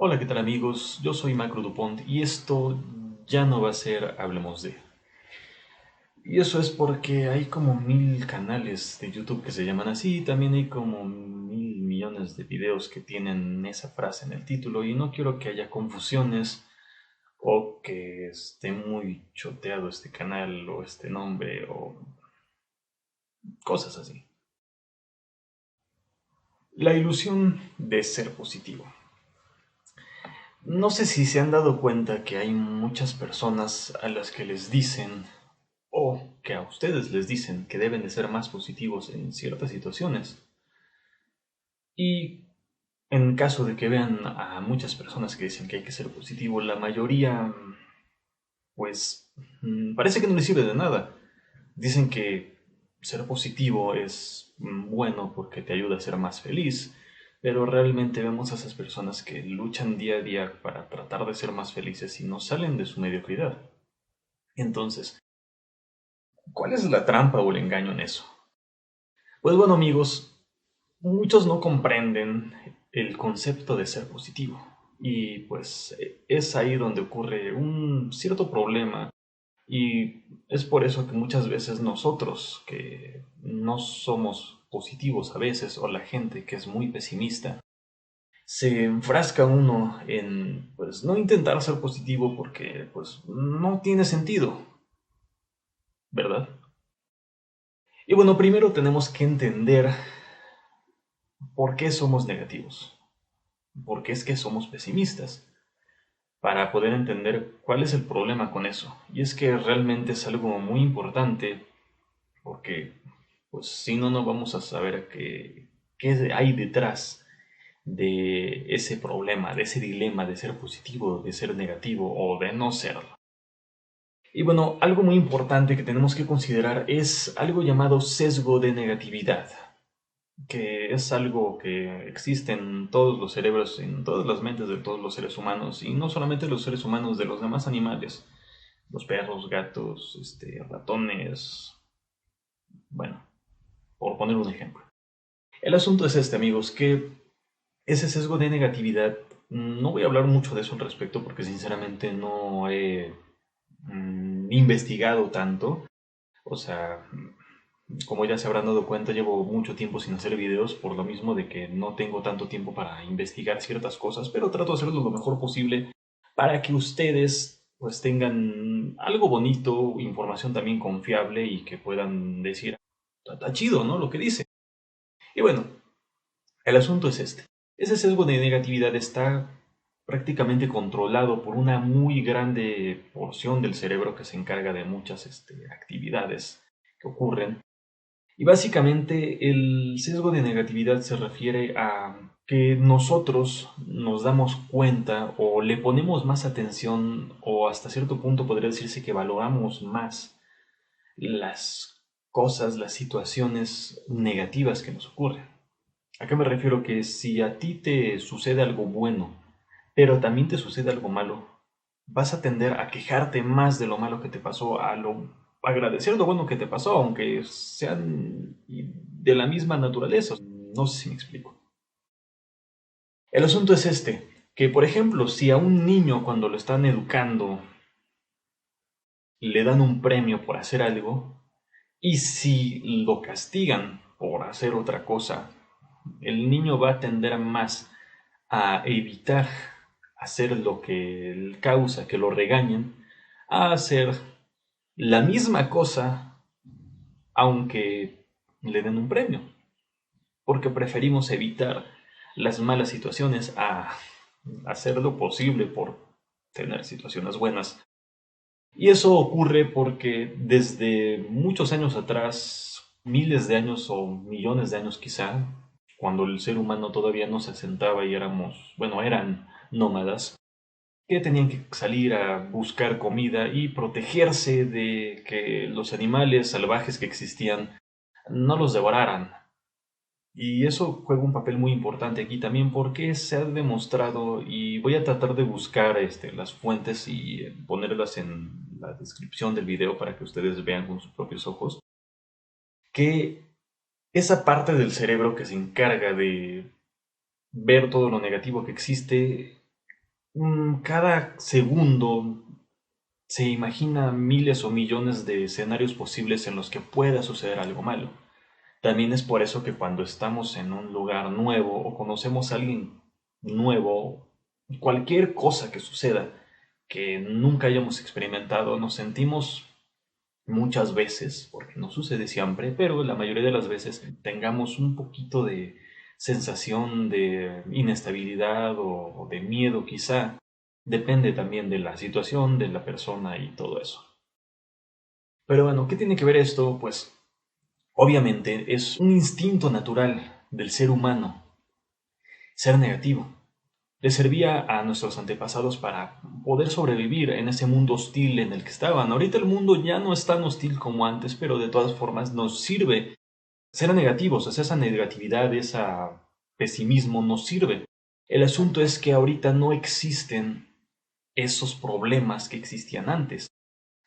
Hola, ¿qué tal amigos? Yo soy Macro Dupont y esto ya no va a ser Hablemos de. Y eso es porque hay como 1000 canales de YouTube que se llaman así y también hay como 1000 millones de videos que tienen esa frase en el título y no quiero que haya confusiones o que esté muy choteado este canal o este nombre o cosas así. La ilusión de ser positivo. No sé si se han dado cuenta que hay muchas personas a las que les dicen o que a ustedes les dicen que deben de ser más positivos en ciertas situaciones. Y en caso de que vean a muchas personas que dicen que hay que ser positivo, la mayoría, pues, parece que no les sirve de nada. Dicen que ser positivo es bueno porque te ayuda a ser más feliz, pero realmente vemos a esas personas que luchan día a día para tratar de ser más felices y no salen de su mediocridad. Entonces, ¿cuál es la trampa o el engaño en eso? Pues bueno, amigos, muchos no comprenden el concepto de ser positivo y pues es ahí donde ocurre un cierto problema y es por eso que muchas veces nosotros que no somos positivos a veces o la gente que es muy pesimista se enfrasca uno en pues no intentar ser positivo porque pues no tiene sentido, ¿verdad? Y bueno, primero tenemos que entender por qué somos negativos, por qué es que somos pesimistas, para poder entender cuál es el problema con eso. Y es que realmente es algo muy importante porque pues si no, no vamos a saber qué hay detrás de ese problema, de ese dilema de ser positivo, de ser negativo o de no serlo. Y bueno, algo muy importante que tenemos que considerar es algo llamado sesgo de negatividad, que es algo que existe en todos los cerebros, en todas las mentes de todos los seres humanos, y no solamente los seres humanos, de los demás animales, los perros, gatos, ratones, bueno, por poner un ejemplo. El asunto es este, amigos, que ese sesgo de negatividad, no voy a hablar mucho de eso al respecto porque sinceramente no he investigado tanto, o sea, como ya se habrán dado cuenta, llevo mucho tiempo sin hacer videos por lo mismo de que no tengo tanto tiempo para investigar ciertas cosas, pero trato de hacerlo lo mejor posible para que ustedes pues tengan algo bonito, información también confiable y que puedan decir, está chido, ¿no? Lo que dice. Y bueno, el asunto es este. Ese sesgo de negatividad está prácticamente controlado por una muy grande porción del cerebro que se encarga de muchas actividades que ocurren. Y básicamente el sesgo de negatividad se refiere a que nosotros nos damos cuenta o le ponemos más atención o hasta cierto punto podría decirse que valoramos más las cosas, las situaciones negativas que nos ocurren. ¿A qué me refiero? Que si a ti te sucede algo bueno, pero también te sucede algo malo, vas a tender a quejarte más de lo malo que te pasó, a lo agradecer lo bueno que te pasó, aunque sean de la misma naturaleza. No sé si me explico. El asunto es este, que por ejemplo, si a un niño cuando lo están educando le dan un premio por hacer algo, y si lo castigan por hacer otra cosa, el niño va a tender más a evitar hacer lo que causa que lo regañen, a hacer la misma cosa aunque le den un premio, porque preferimos evitar las malas situaciones a hacer lo posible por tener situaciones buenas. Y eso ocurre porque desde muchos años atrás, miles de años o millones de años quizá, cuando el ser humano todavía no se asentaba y éramos, bueno, eran nómadas, que tenían que salir a buscar comida y protegerse de que los animales salvajes que existían no los devoraran. Y eso juega un papel muy importante aquí también porque se ha demostrado, y voy a tratar de buscar las fuentes y ponerlas en la descripción del video para que ustedes vean con sus propios ojos, que esa parte del cerebro que se encarga de ver todo lo negativo que existe Cada segundo se imagina miles o millones de escenarios posibles en los que pueda suceder algo malo. También es por eso que cuando estamos en un lugar nuevo o conocemos a alguien nuevo, cualquier cosa que suceda que nunca hayamos experimentado, nos sentimos muchas veces, porque no sucede siempre, pero la mayoría de las veces tengamos un poquito de sensación de inestabilidad o de miedo quizá. Depende también de la situación, de la persona y todo eso. Pero bueno, ¿qué tiene que ver esto? Pues obviamente es un instinto natural del ser humano ser negativo. Le servía a nuestros antepasados para poder sobrevivir en ese mundo hostil en el que estaban. Ahorita el mundo ya no es tan hostil como antes, pero de todas formas nos sirve ser negativos, o sea, esa negatividad, ese pesimismo nos sirve. El asunto es que ahorita no existen esos problemas que existían antes.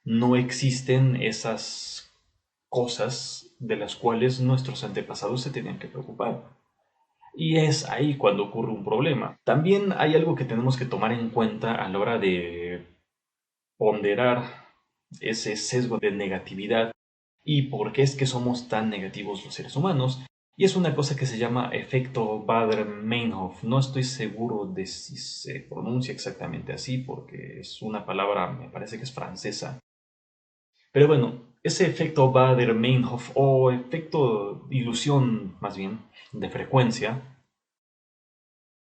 No existen esas cosas de las cuales nuestros antepasados se tenían que preocupar. Y es ahí cuando ocurre un problema. También hay algo que tenemos que tomar en cuenta a la hora de ponderar ese sesgo de negatividad y por qué es que somos tan negativos los seres humanos. Y es una cosa que se llama efecto Bader-Meinhof. No estoy seguro de si se pronuncia exactamente así porque es una palabra, me parece que es francesa. Pero bueno, ese efecto Bader-Meinhof o efecto ilusión más bien de frecuencia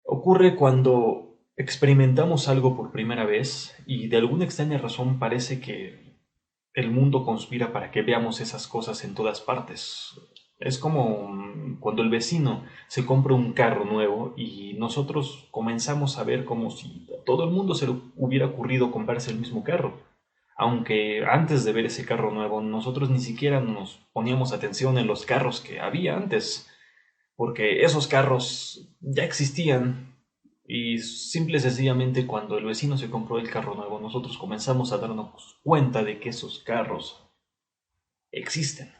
ocurre cuando experimentamos algo por primera vez y de alguna extraña razón parece que el mundo conspira para que veamos esas cosas en todas partes. Es como cuando el vecino se compra un carro nuevo y nosotros comenzamos a ver como si a todo el mundo se le hubiera ocurrido comprarse el mismo carro. Aunque antes de ver ese carro nuevo nosotros ni siquiera nos poníamos atención en los carros que había antes porque esos carros ya existían y simple y sencillamente cuando el vecino se compró el carro nuevo, nosotros comenzamos a darnos cuenta de que esos carros existen.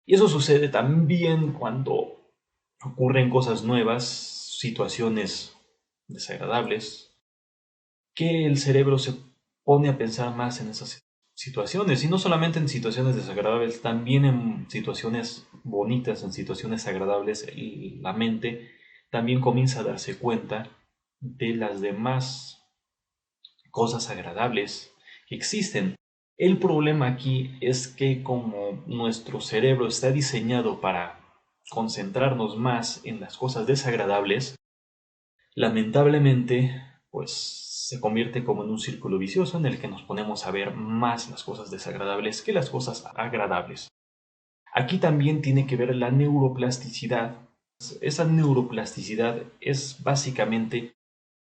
Y eso sucede también cuando ocurren cosas nuevas, situaciones desagradables, que el cerebro se pone a pensar más en esas situaciones, y no solamente en situaciones desagradables, también en situaciones bonitas, en situaciones agradables, la mente también comienza a darse cuenta de las demás cosas agradables que existen. El problema aquí es que como nuestro cerebro está diseñado para concentrarnos más en las cosas desagradables, lamentablemente, pues se convierte como en un círculo vicioso en el que nos ponemos a ver más las cosas desagradables que las cosas agradables. Aquí también tiene que ver la neuroplasticidad. Esa neuroplasticidad es básicamente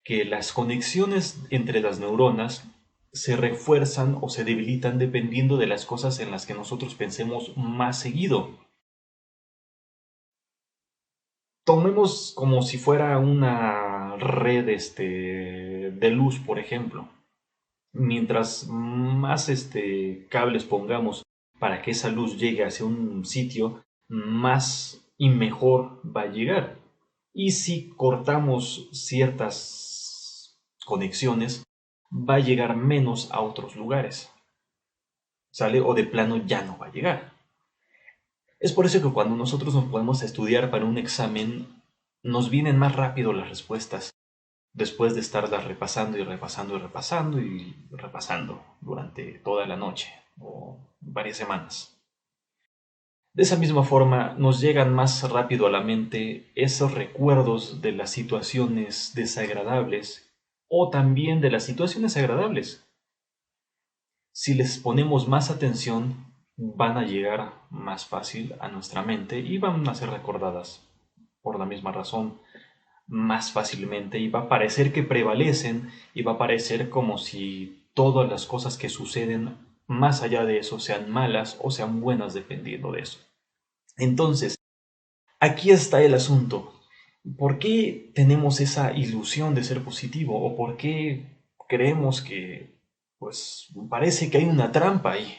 que las conexiones entre las neuronas se refuerzan o se debilitan dependiendo de las cosas en las que nosotros pensemos más seguido. Tomemos como si fuera una red de luz, por ejemplo. Mientras más cables pongamos para que esa luz llegue hacia un sitio, más y mejor va a llegar. Y si cortamos ciertas conexiones, va a llegar menos a otros lugares. ¿Sale? O de plano ya no va a llegar. Es por eso que cuando nosotros nos podemos estudiar para un examen, nos vienen más rápido las respuestas, después de estarlas repasando y repasando y repasando y repasando durante toda la noche o varias semanas. De esa misma forma, nos llegan más rápido a la mente esos recuerdos de las situaciones desagradables o también de las situaciones agradables. Si les ponemos más atención, van a llegar más fácil a nuestra mente y van a ser recordadas por la misma razón más fácilmente y va a parecer que prevalecen y va a parecer como si todas las cosas que suceden más allá de eso sean malas o sean buenas dependiendo de eso. Entonces, aquí está el asunto. ¿Por qué tenemos esa ilusión de ser positivo o por qué creemos que pues parece que hay una trampa ahí?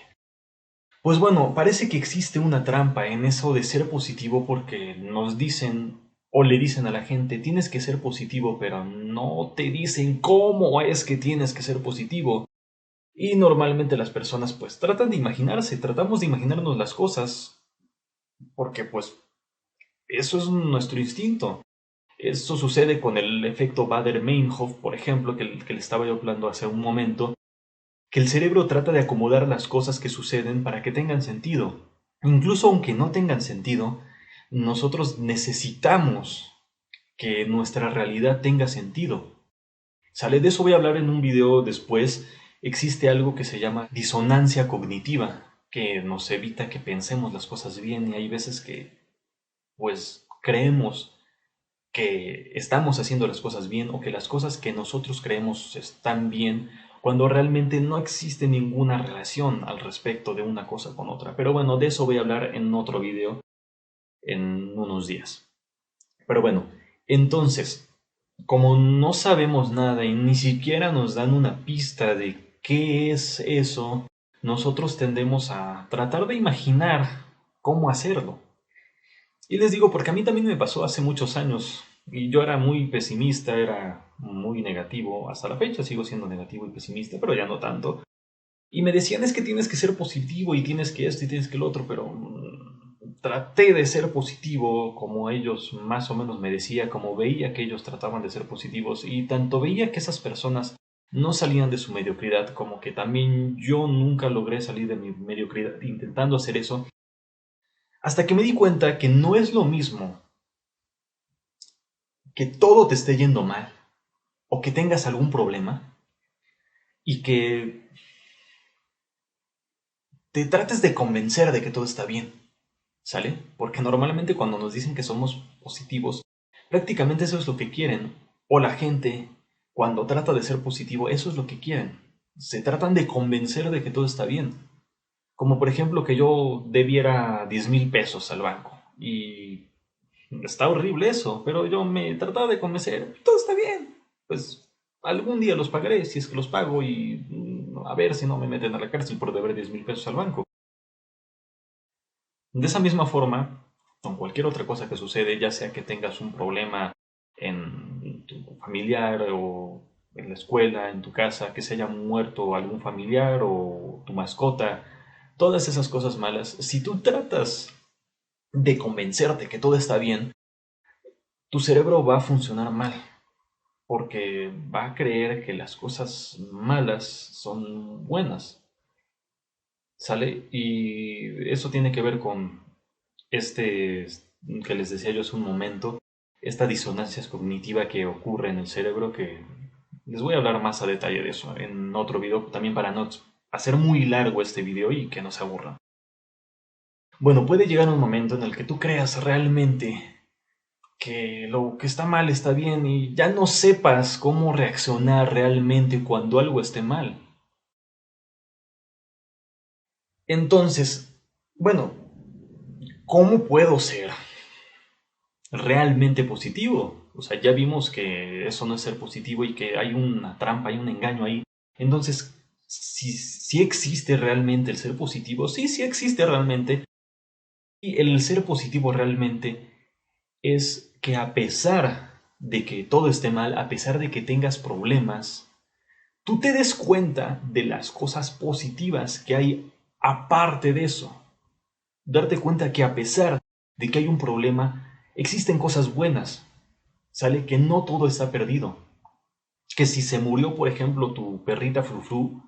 Pues bueno, parece que existe una trampa en eso de ser positivo porque nos dicen O le dicen a la gente, tienes que ser positivo, pero no te dicen cómo es que tienes que ser positivo. Y normalmente las personas pues tratan de imaginarse, tratamos de imaginarnos las cosas, porque pues eso es nuestro instinto. Eso sucede con el efecto Bader-Meinhof, por ejemplo, que le estaba yo hablando hace un momento, que el cerebro trata de acomodar las cosas que suceden para que tengan sentido. Incluso aunque no tengan sentido, nosotros necesitamos que nuestra realidad tenga sentido. ¿Sale? De eso voy a hablar en un video después. Existe algo que se llama disonancia cognitiva, que nos evita que pensemos las cosas bien y hay veces que, pues, creemos que estamos haciendo las cosas bien o que las cosas que nosotros creemos están bien cuando realmente no existe ninguna relación al respecto de una cosa con otra. Pero bueno, de eso voy a hablar en otro video en unos días. Pero bueno, entonces, como no sabemos nada y ni siquiera nos dan una pista de qué es eso, nosotros tendemos a tratar de imaginar cómo hacerlo. Y les digo, porque a mí también me pasó hace muchos años y yo era muy pesimista, era muy negativo, hasta la fecha sigo siendo negativo y pesimista, pero ya no tanto. Y me decían, es que tienes que ser positivo y tienes que esto y tienes que lo otro, pero traté de ser positivo como ellos más o menos me decía, como veía que ellos trataban de ser positivos y tanto veía que esas personas no salían de su mediocridad como que también yo nunca logré salir de mi mediocridad intentando hacer eso, hasta que me di cuenta que no es lo mismo que todo te esté yendo mal o que tengas algún problema y que te trates de convencer de que todo está bien, ¿sale? Porque normalmente cuando nos dicen que somos positivos, prácticamente eso es lo que quieren. O la gente, cuando trata de ser positivo, eso es lo que quieren. Se tratan de convencer de que todo está bien. Como por ejemplo que yo debiera 10,000 pesos al banco. Y está horrible eso, pero yo me trataba de convencer, todo está bien. Pues algún día los pagaré si es que los pago y a ver si no me meten a la cárcel por deber 10,000 pesos al banco. De esa misma forma, con cualquier otra cosa que sucede, ya sea que tengas un problema en tu familiar o en la escuela, en tu casa, que se haya muerto algún familiar o tu mascota, todas esas cosas malas, si tú tratas de convencerte que todo está bien, tu cerebro va a funcionar mal, porque va a creer que las cosas malas son buenas, ¿sale? Y eso tiene que ver con este que les decía yo hace un momento, esta disonancia cognitiva que ocurre en el cerebro, que les voy a hablar más a detalle de eso en otro video, también para no hacer muy largo este video y que no se aburran. Bueno, puede llegar un momento en el que tú creas realmente que lo que está mal está bien y ya no sepas cómo reaccionar realmente cuando algo esté mal. Entonces, bueno, ¿cómo puedo ser realmente positivo? O sea, ya vimos que eso no es ser positivo y que hay una trampa, hay un engaño ahí. Entonces, si existe realmente el ser positivo, sí, sí existe realmente. Y el ser positivo realmente es que a pesar de que todo esté mal, a pesar de que tengas problemas, tú te des cuenta de las cosas positivas que hay aparte de eso. Darte cuenta que a pesar de que hay un problema, existen cosas buenas. Sale que no todo está perdido. Que si se murió, por ejemplo, tu perrita Frufru,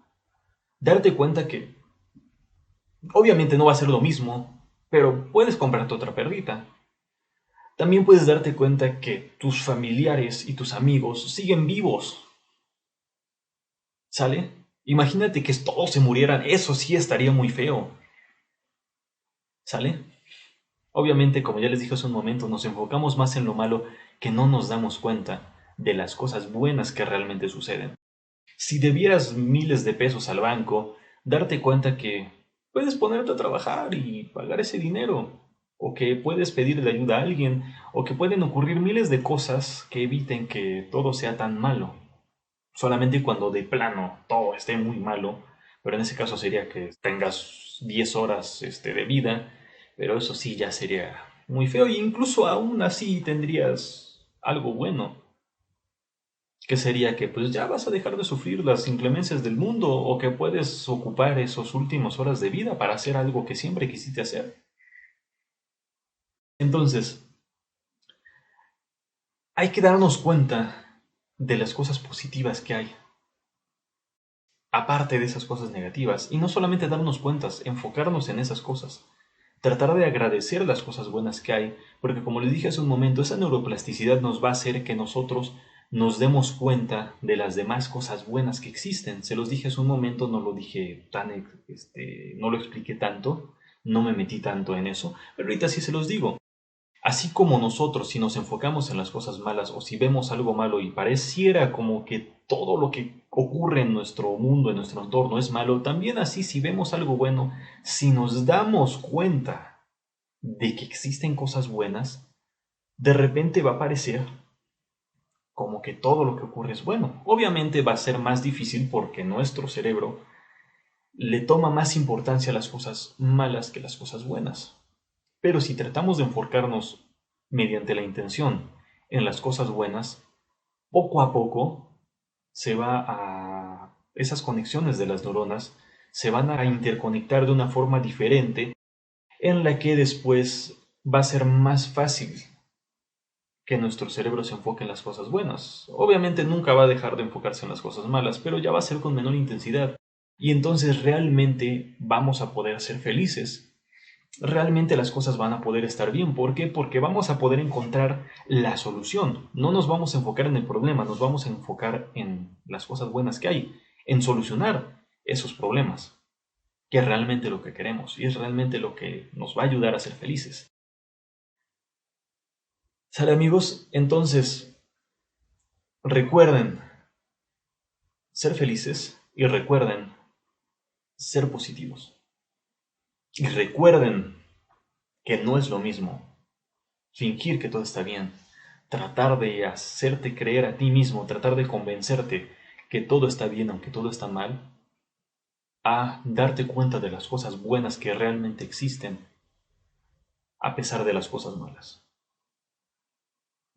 darte cuenta que obviamente no va a ser lo mismo, pero puedes comprarte otra perrita. También puedes darte cuenta que tus familiares y tus amigos siguen vivos. ¿Sale? Imagínate que todos se murieran, eso sí estaría muy feo. ¿Sale? Obviamente, como ya les dije hace un momento, nos enfocamos más en lo malo que no nos damos cuenta de las cosas buenas que realmente suceden. Si debieras miles de pesos al banco, darte cuenta que puedes ponerte a trabajar y pagar ese dinero, o que puedes pedirle ayuda a alguien, o que pueden ocurrir miles de cosas que eviten que todo sea tan malo. Solamente cuando de plano todo esté muy malo, pero en ese caso sería que tengas 10 horas de vida, pero eso sí ya sería muy feo e incluso aún así tendrías algo bueno, que sería que pues ya vas a dejar de sufrir las inclemencias del mundo o que puedes ocupar esos últimos horas de vida para hacer algo que siempre quisiste hacer. Entonces, hay que darnos cuenta de las cosas positivas que hay, aparte de esas cosas negativas, y no solamente darnos cuentas, enfocarnos en esas cosas. Tratar de agradecer las cosas buenas que hay, porque como les dije hace un momento, esa neuroplasticidad nos va a hacer que nosotros nos demos cuenta de las demás cosas buenas que existen. Se los dije hace un momento, no lo dije tan, no lo expliqué tanto, no me metí tanto en eso, pero ahorita sí se los digo. Así como nosotros, si nos enfocamos en las cosas malas o si vemos algo malo y pareciera como que todo lo que ocurre en nuestro mundo, en nuestro entorno es malo, también así si vemos algo bueno, si nos damos cuenta de que existen cosas buenas, de repente va a parecer como que todo lo que ocurre es bueno. Obviamente va a ser más difícil porque nuestro cerebro le toma más importancia a las cosas malas que las cosas buenas. Pero si tratamos de enfocarnos mediante la intención en las cosas buenas, poco a poco se va a... esas conexiones de las neuronas se van a interconectar de una forma diferente en la que después va a ser más fácil que nuestro cerebro se enfoque en las cosas buenas. Obviamente nunca va a dejar de enfocarse en las cosas malas, pero ya va a ser con menor intensidad. Y entonces realmente vamos a poder ser felices. Realmente las cosas van a poder estar bien. ¿Por qué? Porque vamos a poder encontrar la solución. No nos vamos a enfocar en el problema, nos vamos a enfocar en las cosas buenas que hay, en solucionar esos problemas, que es realmente lo que queremos y es realmente lo que nos va a ayudar a ser felices. ¿Sale amigos? Entonces, recuerden ser felices y recuerden ser positivos. Y recuerden que no es lo mismo fingir que todo está bien, tratar de hacerte creer a ti mismo, tratar de convencerte que todo está bien aunque todo está mal, a darte cuenta de las cosas buenas que realmente existen a pesar de las cosas malas.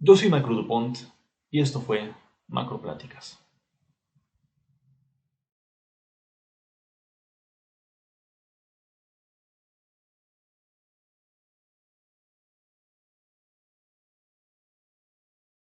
Yo soy Macro Dupont y esto fue Macro Pláticas.